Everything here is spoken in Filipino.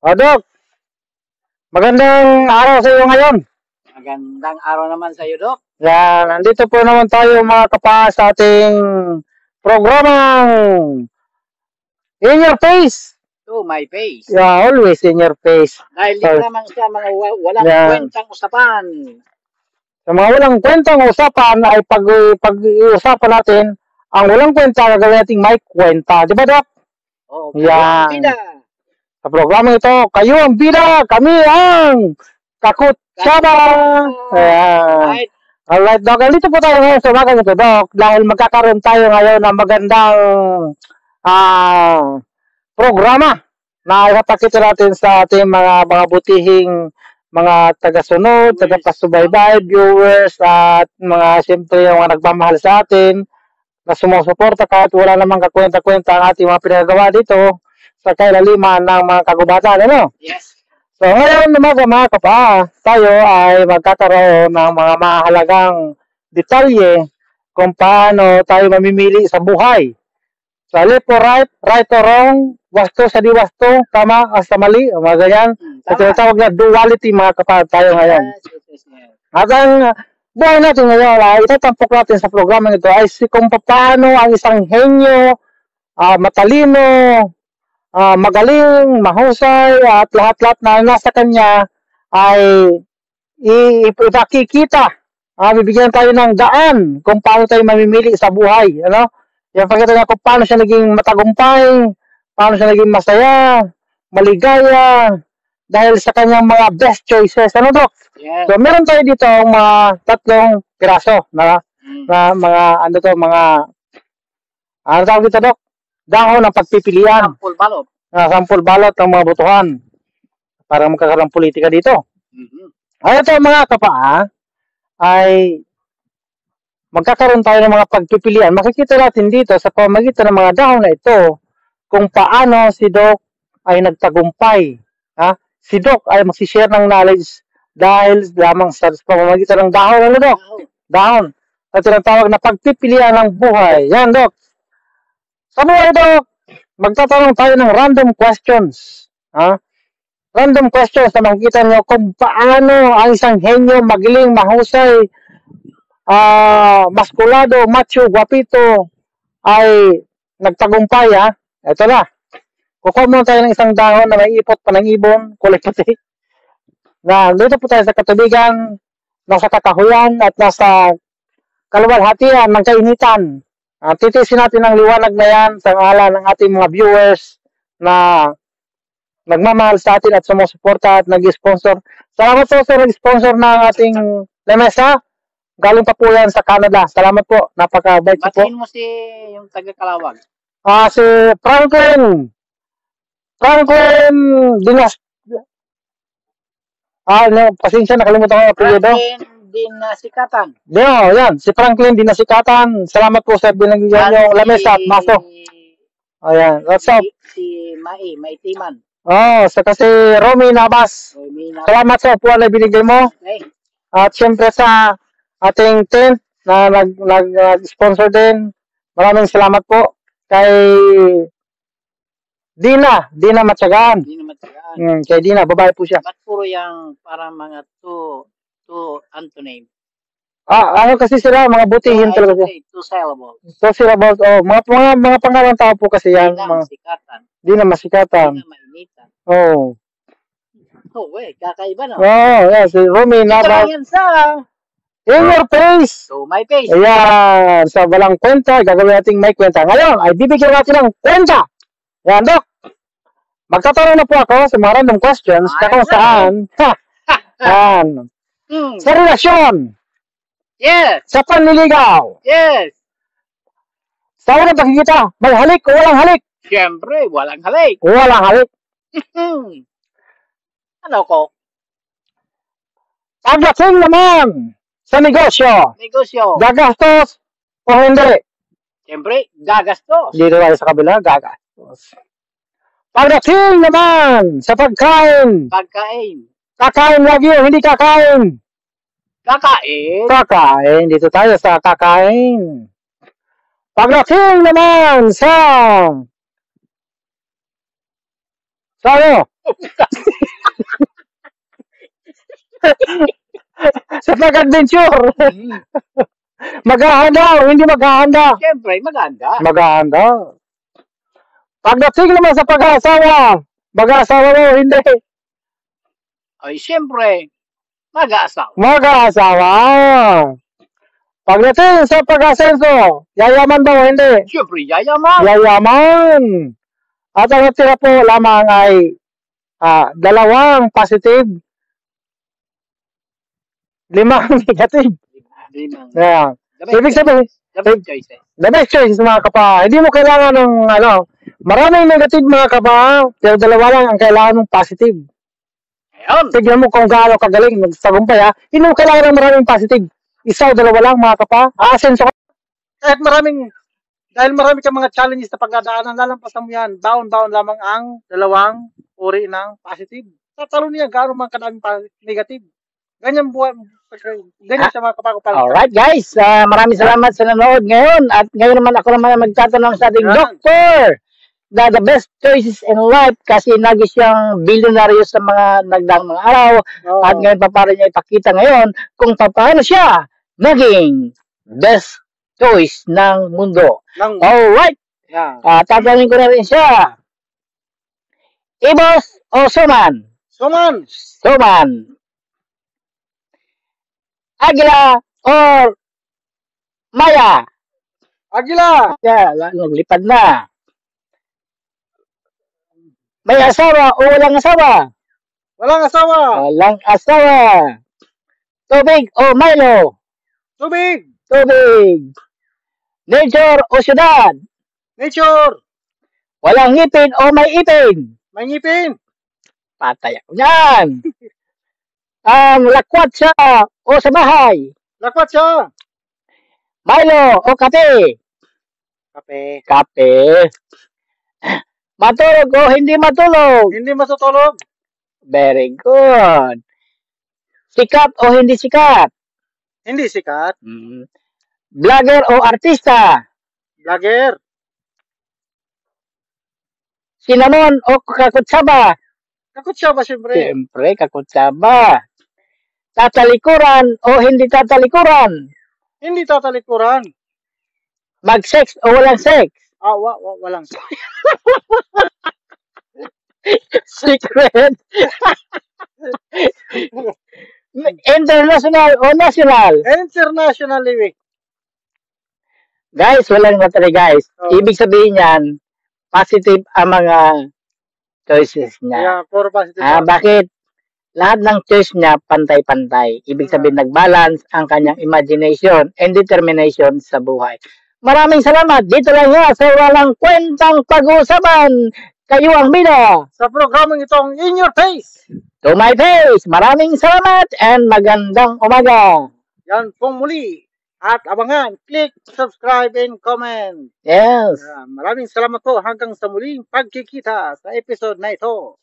O, Dok, magandang araw sa iyo ngayon. Magandang araw naman sa iyo, Dok. Yan, nandito po naman tayo mga kapas sa ating programang In Your Face. To my face. Yeah, always in your face. Dahil So, dito naman sa mga walang Yeah. kwentang usapan. sa mga walang kwentang usapan ay pag-uusapan natin ang walang kwenta gagawin nating may kwenta. Di ba, Dok? Oo, Yan. bida. Sa programa ito, kayo ang bida, kami ang Kakut Saba. Ayan. Right? Alright, Doc. Dito po tayo ngayon sa umagang ito, Doc. Dahil magkakaroon tayo ngayon ng magandang programa na ipapakita natin sa ating mga butihing mga taga-sunod, taga-pasubaybay, viewers, at mga siyempre yung mga nagmamahal sa atin na sumusuporta kahit wala namang kakwenta-kwenta ang ating mga pinagawa dito sa kailaliman ng mga kagubatan. Ano? Yes. So ngayon mga kapa, tayo ay magkakaroon ng mga mahalagang detalye kung paano tayo mamimili sa buhay. Sa left or right, right or wrong, wasto sa di wasto, tama o sa mali, o mga ganyan. Sa tinatawag na duality mga kapa tayo ngayon. Yes. At ang buhay natin ngayon ay itatampok natin sa programa nito ay kung paano ang isang henyo, matalino, magaling, mahusay, at lahat-lahat na nasa kanya ay ipakikita. Bibigyan tayo ng daan kung paano tayo mamimili sa buhay. Ano? Yung pagkita niya kung paano siya naging matagumpay, paano siya naging masaya, maligaya, dahil sa kanyang mga best choices. Ano, Dok? Yes. So, meron tayo dito mga tatlong piraso na mga, ano tawag dito, Dok? Dahon ng pagpipilian. Sample balot. Sample balot ng mga botohan para magkakaroon ng politika dito. Ay, ito mga kapa, ay magkakaroon tayo ng mga pagpipilian. Makikita natin dito sa pamagitan ng mga dahon na ito kung paano si Doc ay nagtagumpay. Si Doc ay magsishare ng knowledge dahil lamang sa pamamagitan ng dahon. Ano, Doc? Dahon. At tinatawag na pagpipilian ng buhay. Yan, Doc. Sa buhay, Doc, magtatanong tayo ng random questions. Random questions na makikita nyo kung paano ang isang henyo, magiling, mahusay, maskulado, macho, guapito, ay nagtagumpay. Ito na. Kukuha muna tayo ng isang dahon na may ipot pa ng ibon, kulay puti. Na dito po tayo sa katubigan, nasa kakahuyan at nasa kaluwalhatian ng kainitan. Titisin natin ang liwanag na yan sa ngalan ng ating mga viewers na nagmamahal sa atin at sumusuporta at nag-sponsor. Salamat po sa nag-sponsor ng ating lamesa. Galing pa po yan sa Canada. Salamat po. Napaka-bait po. Batiin mo si yung taga-Kalawag. Si Franklin Dinas. Pasensya, nakalimutan ko ang apelyido. Dinasikatan. Yan. Si Franklin Dinasikatan. Salamat po sa binigyan nyo lamesa at maso. Ayan. What's up? Si Mai Timan. Saka si Romy Navas. Salamat sa upuan na binigay mo. Okay. At syempre sa ating tent na nag-sponsor din. Maraming salamat po kay Dina Matyagaan. Kay Dina, babae po siya. Ba't puro yung parang mga two antonym? Ano kasi sila, mga butihin talaga siya. Two syllables. Two syllables, mga pangalang tao po kasi yan. Dina Masikatan. Dina Mainitan. Kakaiba na. Yeah, si Romy Navas. Ito yan sa In Your Face. To my face. Ayan, sa walang kwenta, gagawin natin may kwenta. Ngayon, ay bibigyan natin ng kwenta. Yan, Dok. Magtatanong na po ako sa mga random questions kung saan. Yan. Sa relasyon. Yes. Sa panliligaw. Yes. Sa unang pagkikita, may halik o walang halik? Siyempre, walang halik. Walang halik. Ano ko? Pagdating naman sa negosyo. Gagastos o hindi? Siyempre, gagastos. Dito tayo sa kabila, gagastos. Pagdating naman sa pagkain. Kakain lagi o hindi kakain? Kakain. Dito tayo sa kakain. Pagdating naman sa Sa ano? Sa pag-adventure. Mm. Maghahanda o hindi maghahanda? Siyempre, maganda. Maghahanda. Pagdating naman sa pag-aasawa, mag-aasawa mo o hindi? Ay, siyempre, mag-aasawa. Mag-aasawa. Pagdating sa pag-asenso, yayaman ba o hindi? Siyempre, yayaman. Yayaman. At ang natira po lamang ay dalawang positive, 5 negative. Limang. Yeah. Ibig sabihin, The best choices. the best choice mga kapa. Hindi mo kailangan ng maraming negative mga kapa, pero dalawa lang ang kailangan ng positive. Ngayon, Tignan mo kung gaano kagaling magsagumpay ha. Hindi mo kailangan ng maraming positive. Isa o dalawa lang mga kapa. Aasenso ka. Kahit dahil marami kang mga challenges na pagdadaanan, lalampasan mo yan. Baon-baon lamang ang dalawang uri ng positive. Tatalo niya gaano man kadaming negative. Ganyan buwan. Ganyan siya mga kapako. Alright guys, maraming salamat sa nanood ngayon. At ngayon naman ako naman magtatanong sa ating Yan. doktor. The best choices in life kasi naging siyang bilyonaryo sa mga nagdaang mga araw. At ngayon pa para niya ipakita ngayon kung paano siya naging best choice ng mundo. Alright, Yeah. tatanungin ko na rin siya. Ibos o Suman? Suman. Suman. Agila or Maya? Agila. Naglipad na. May asawa o walang asawa? Walang asawa. Walang asawa. Tubig o Milo? Tubig. Tubig. Nature o syudad? Nature. Walang ngipin o may ipin? May ngipin. Patay ako yan. Lakwat siya o sa bahay? Lakwat siya. Milo o kape? Kape. Kape. Matulog o hindi matulog? Hindi matutulog. Very good. Sikat o hindi sikat? Hindi sikat. Vlogger o artista? Vlogger. Cinnamon o kakutsaba? Kakutsaba siyempre. Siyempre, kakutsaba. Tatalikuran o hindi tatalikuran? Hindi tatalikuran. Mag-sex o walang sex? Walang. Secret. International o national? Internationally. Guys, walang matari guys. Ibig sabihin yan, positive ang mga choices niya. Yeah, puro positive. Bakit? Lahat ng choice niya pantay-pantay. Ibig sabihin nag-balance ang kanyang imagination and determination sa buhay. Maraming salamat. Dito lang yan sa Walang Kwentang Pag-uusapan. Kayo ang bida. Sa programang itong In Your Face. To my face. Maraming salamat and magandang umaga. Yan pong muli. At abangan, click, subscribe, and comment. Yes. Maraming salamat po hanggang sa muling pagkikita sa episode na ito.